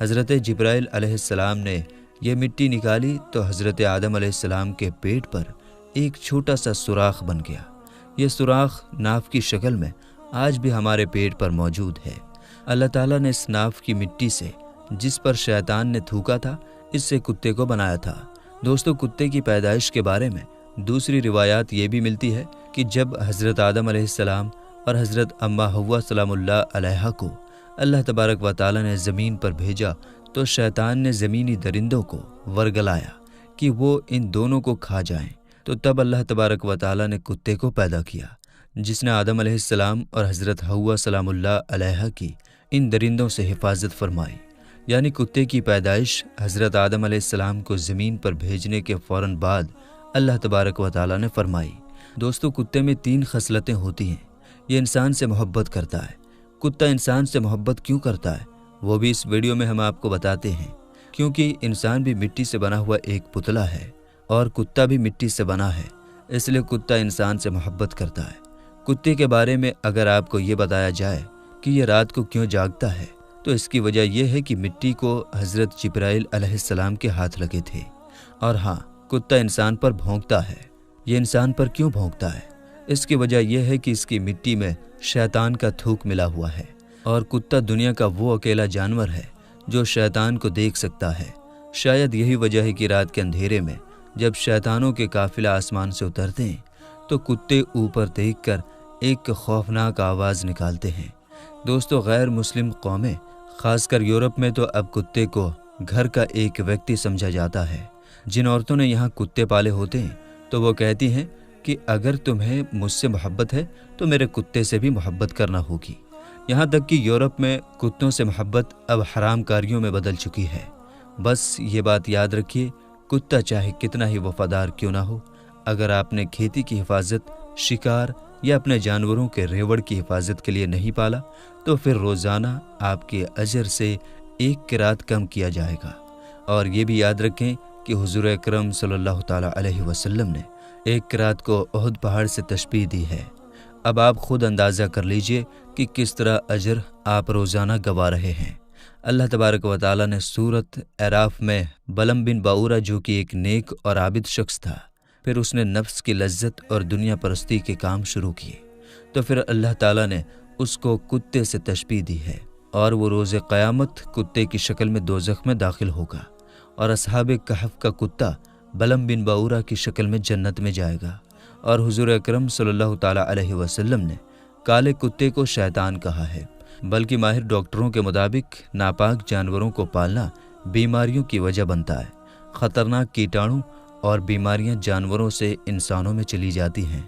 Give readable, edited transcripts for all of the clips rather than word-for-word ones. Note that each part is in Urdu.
حضرت جبرائیل علیہ السلام نے یہ مٹی نکالی تو حضرت آدم علیہ السلام کے پیٹ پر ایک چھوٹا سا سوراخ بن گیا۔ یہ سوراخ ناف کی شکل میں آج بھی ہمارے پیٹ پر موجود ہے۔ اللہ تعالیٰ نے اس ناف کی مٹی سے جس پر شیطان نے تھوکا تھا، اس سے کتے کو بنایا تھا۔ دوستو، کتے کی پیدائش کے بارے میں دوسری روایات یہ بھی ملتی ہے کہ جب حضرت آدم علیہ السلام اور حضرت اماں حوا سلام اللہ علیہا کو اللہ تبارک و تعالیٰ نے زمین پر بھیجا تو شیطان نے زمینی درندوں کو ورگلایا کہ وہ ان دونوں کو کھا جائیں، تو تب اللہ تبارک و تعالیٰ نے کتے کو پیدا کیا، جس نے آدم علیہ السلام اور حضرت حوا سلام اللہ علیہا کی ان درندوں سے حفاظت فرمائی۔ یعنی کتے کی پیدائش حضرت آدم علیہ السلام کو زمین پر بھیجنے کے فوراً بعد اللہ تبارک و تعالیٰ نے فرمائی۔ دوستو، کتے میں 3 خصلتیں ہوتی ہیں۔ یہ انسان سے محبت کرتا ہے۔ کتا انسان سے محبت کیوں کرتا ہے وہ بھی اس ویڈیو میں ہم آپ کو بتاتے ہیں، کیونکہ انسان بھی مٹی سے بنا ہوا ایک پتلا ہے اور کتا بھی مٹی سے بنا ہے، اس لیے کتا انسان سے محبت کرتا ہے۔ کتے کے بارے میں اگر آپ کو یہ بتایا جائے کہ یہ رات کو کیوں جاگتا ہے تو اس کی وجہ یہ ہے کہ مٹی کو حضرت جبرائیل علیہ السلام کے ہاتھ لگے تھے۔ اور ہاں، کتا انسان پر بھونکتا ہے۔ یہ انسان پر کیوں بھونکتا ہے؟ اس کی وجہ یہ ہے کہ اس کی مٹی میں شیطان کا تھوک ملا ہوا ہے، اور کتا دنیا کا وہ اکیلا جانور ہے جو شیطان کو دیکھ سکتا ہے۔ شاید یہی وجہ ہے کہ رات کے اندھیرے میں جب شیطانوں کے قافلہ آسمان سے اترتے ہیں تو کتے اوپر دیکھ کر ایک خوفناک آواز نکالتے ہیں۔ دوستو، غیر مسلم قومیں، خاص کر یورپ میں تو اب کتے کو گھر کا ایک ویکتی سمجھا جاتا ہے۔ جن عورتوں نے یہاں کتے پالے ہوتے ہیں تو وہ کہتی ہیں کہ اگر تمہیں مجھ سے محبت ہے تو میرے کتے سے بھی محبت کرنا ہوگی۔ یہاں تک کہ یورپ میں کتوں سے محبت اب حرام کاریوں میں بدل چکی ہے۔ بس یہ بات یاد رکھیے، کتا چاہے کتنا ہی وفادار کیوں نہ ہو، اگر آپ نے کھیتی کی حفاظت، شکار یا اپنے جانوروں کے ریوڑ کی حفاظت کے لیے نہیں پالا تو پھر روزانہ آپ کے اجر سے 1 قرات کم کیا جائے گا۔ اور یہ بھی یاد رکھیں کہ حضور اکرم صلی اللہ تعالیٰ علیہ وسلم نے 1 قرات کو احد پہاڑ سے تشبیہ دی ہے۔ اب آپ خود اندازہ کر لیجئے کہ کس طرح اجر آپ روزانہ گوا رہے ہیں۔ اللہ تبارک و تعالیٰ نے سورۃ اعراف میں بلم بن باورہ، جو کہ ایک نیک اور عابد شخص تھا، پھر اس نے نفس کی لذت اور دنیا پرستی کے کام شروع کیے، تو پھر اللہ تعالیٰ نے اس کو کتے سے تشبیہ دی ہے، اور وہ روز قیامت کتے کی شکل میں دوزخ میں داخل ہوگا، اور اصحاب کہف کا کتا بلم بن باورہ کی شکل میں جنت میں جائے گا۔ اور حضور اکرم صلی اللہ تعالیٰ علیہ وسلم نے کالے کتے کو شیطان کہا ہے، بلکہ ماہر ڈاکٹروں کے مطابق ناپاک جانوروں کو پالنا بیماریوں کی وجہ بنتا ہے۔ خطرناک کیٹاڑو اور بیماریاں جانوروں سے انسانوں میں چلی جاتی ہیں۔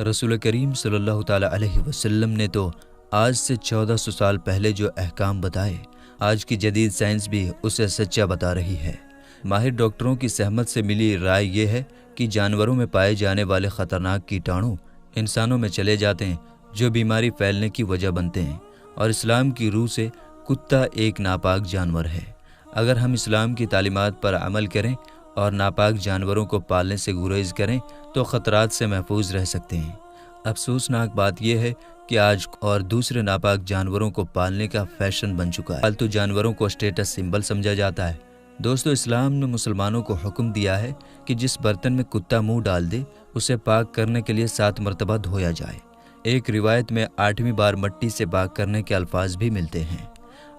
رسول کریم صلی اللہ تعالیٰ علیہ وسلم نے تو آج سے 1400 سال پہلے جو احکام بتائے، آج کی جدید سائنس بھی اسے سچا بتا رہی ہے۔ ماہر ڈاکٹروں کی سہمت سے ملی رائے یہ ہے کہ جانوروں میں پائے جانے والے خطرناک کیٹاڑو انسانوں میں چلے جاتے ہیں، جو بیماری پھیلنے کی وجہ بنتے ہیں، اور اسلام کی روح سے کتا ایک ناپاک جانور ہے۔ اگر ہم اسلام کی تعلیمات پر عمل کریں اور ناپاک جانوروں کو پالنے سے گریز کریں تو خطرات سے محفوظ رہ سکتے ہیں۔ افسوسناک بات یہ ہے کہ آج اور دوسرے ناپاک جانوروں کو پالنے کا فیشن بن چکا ہے۔ پالتو جانوروں کو اسٹیٹس سمبل سمجھا جاتا ہے۔ دوستو، اسلام نے مسلمانوں کو حکم دیا ہے کہ جس برتن میں کتا منہ ڈال دے اسے پاک کرنے کے لیے 7 مرتبہ دھویا جائے۔ ایک روایت میں 8ویں بار مٹی سے پاک کرنے کے الفاظ بھی ملتے ہیں۔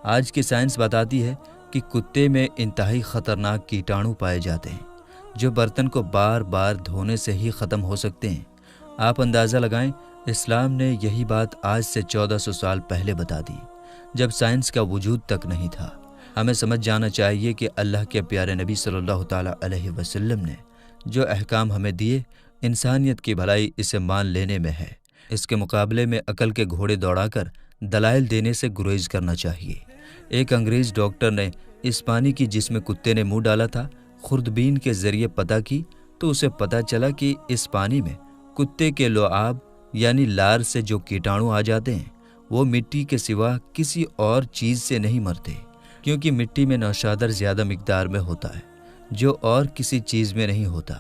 آج کی سائنس بتاتی ہے کہ کتے میں انتہائی خطرناک کیٹاڑو پائے جاتے ہیں جو برتن کو بار بار دھونے سے ہی ختم ہو سکتے ہیں۔ آپ اندازہ لگائیں، اسلام نے یہی بات آج سے 1400 سال پہلے بتا دی، جب سائنس کا وجود تک نہیں تھا۔ ہمیں سمجھ جانا چاہیے کہ اللہ کے پیارے نبی صلی اللہ تعالیٰ علیہ وسلم نے جو احکام ہمیں دیے، انسانیت کی بھلائی اسے مان لینے میں ہے۔ اس کے مقابلے میں عقل کے گھوڑے دوڑا کر دلائل دینے سے گریز کرنا چاہیے۔ ایک انگریز ڈاکٹر نے اس پانی کی جس میں کتے نے منہ ڈالا تھا خوردبین کے ذریعے پتہ کی تو اسے پتہ چلا کہ اس پانی میں کتے کے لعاب یعنی لار سے جو کیٹاڑو آ جاتے ہیں وہ مٹی کے سوا کسی اور چیز سے نہیں مرتے، کیونکہ مٹی میں نوشادر زیادہ مقدار میں ہوتا ہے جو اور کسی چیز میں نہیں ہوتا،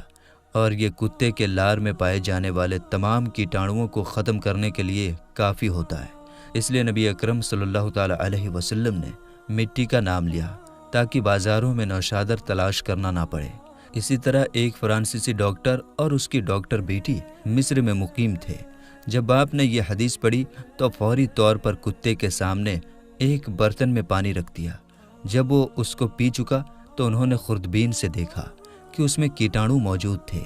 اور یہ کتے کے لار میں پائے جانے والے تمام کیٹاڑوؤں کو ختم کرنے کے لیے کافی ہوتا ہے۔ اس لیے نبی اکرم صلی اللہ تعالیٰ علیہ وسلم نے مٹی کا نام لیا، تاکہ بازاروں میں نوشادر تلاش کرنا نہ پڑے۔ اسی طرح ایک فرانسیسی ڈاکٹر اور اس کی ڈاکٹر بیٹی مصر میں مقیم تھے۔ جب باپ نے یہ حدیث پڑھی تو فوری طور پر کتے کے سامنے ایک برتن میں پانی رکھ دیا۔ جب وہ اس کو پی چکا تو انہوں نے خوردبین سے دیکھا کہ اس میں کیٹاڑو موجود تھے۔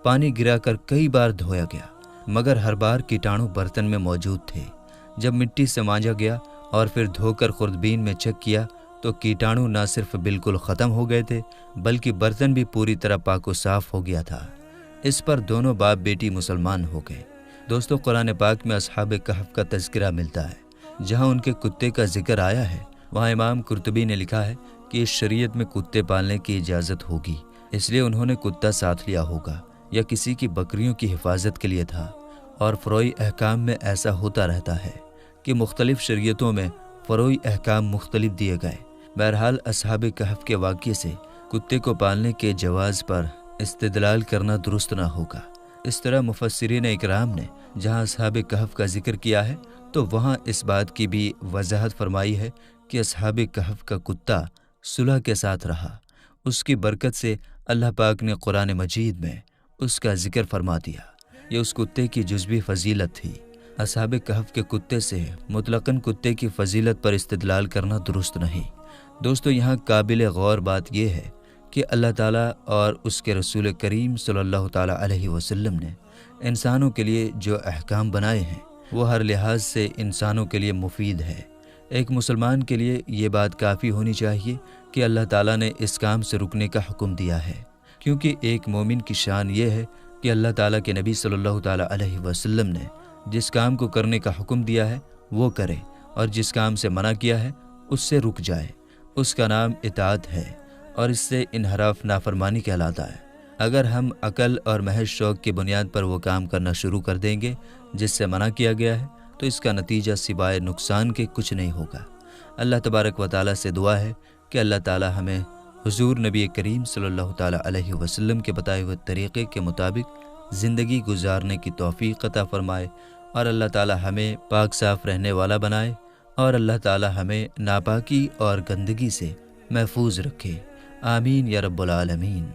پانی گرا کر کئی بار دھویا گیا مگر ہر بار کیٹاڑو برتن میں موجود تھے۔ جب مٹی سے مانجا گیا اور پھر دھو کر خوردبین میں چیک کیا تو کیٹاڑو نہ صرف بالکل ختم ہو گئے تھے بلکہ برتن بھی پوری طرح پاک و صاف ہو گیا تھا۔ اس پر دونوں باپ بیٹی مسلمان ہو گئے۔ دوستو، قرآن پاک میں اصحاب کہف کا تذکرہ ملتا ہے۔ جہاں ان کے کتے کا ذکر آیا ہے وہاں امام قرطبی نے لکھا ہے کہ اس شریعت میں کتے پالنے کی اجازت ہوگی، اس لیے انہوں نے کتا ساتھ لیا ہوگا یا کسی کی بکریوں کی حفاظت کے لیے تھا۔ اور فروعی احکام میں ایسا ہوتا رہتا ہے کہ مختلف شریعتوں میں فروعی احکام مختلف دیے گئے۔ بہرحال اصحاب کہف کے واقعے سے کتے کو پالنے کے جواز پر استدلال کرنا درست نہ ہوگا۔ اس طرح مفسرین اکرام نے جہاں اصحاب کہف کا ذکر کیا ہے تو وہاں اس بات کی بھی وضاحت فرمائی ہے کہ اصحاب کہف کا کتا صلح کے ساتھ رہا۔ اس کی برکت سے اللہ پاک نے قرآن مجید میں اس کا ذکر فرما دیا۔ یہ اس کتے کی جزوی فضیلت تھی۔ اصحاب کہف کے کتے سے مطلقاً کتے کی فضیلت پر استدلال کرنا درست نہیں۔ دوستو، یہاں قابل غور بات یہ ہے کہ اللہ تعالیٰ اور اس کے رسول کریم صلی اللہ تعالیٰ علیہ وسلم نے انسانوں کے لیے جو احکام بنائے ہیں وہ ہر لحاظ سے انسانوں کے لیے مفید ہے۔ ایک مسلمان کے لیے یہ بات کافی ہونی چاہیے کہ اللہ تعالیٰ نے اس کام سے رکنے کا حکم دیا ہے، کیونکہ ایک مومن کی شان یہ ہے کہ اللہ تعالیٰ کے نبی صلی اللہ تعالیٰ علیہ وسلم نے جس کام کو کرنے کا حکم دیا ہے وہ کرے اور جس کام سے منع کیا ہے اس سے رک جائے۔ اس کا نام اطاعت ہے اور اس سے انحراف نافرمانی کہلاتا ہے۔ اگر ہم عقل اور محض شوق کی بنیاد پر وہ کام کرنا شروع کر دیں گے جس سے منع کیا گیا ہے تو اس کا نتیجہ سوائے نقصان کے کچھ نہیں ہوگا۔ اللہ تبارک و تعالیٰ سے دعا ہے کہ اللہ تعالیٰ ہمیں حضور نبی کریم صلی اللہ تعالیٰ علیہ وسلم کے بتائے ہوئے طریقے کے مطابق زندگی گزارنے کی توفیق عطا فرمائے اور اللہ تعالیٰ ہمیں پاک صاف رہنے والا بنائے اور اللہ تعالیٰ ہمیں ناپاکی اور گندگی سے محفوظ رکھے۔ آمین یا رب العالمین۔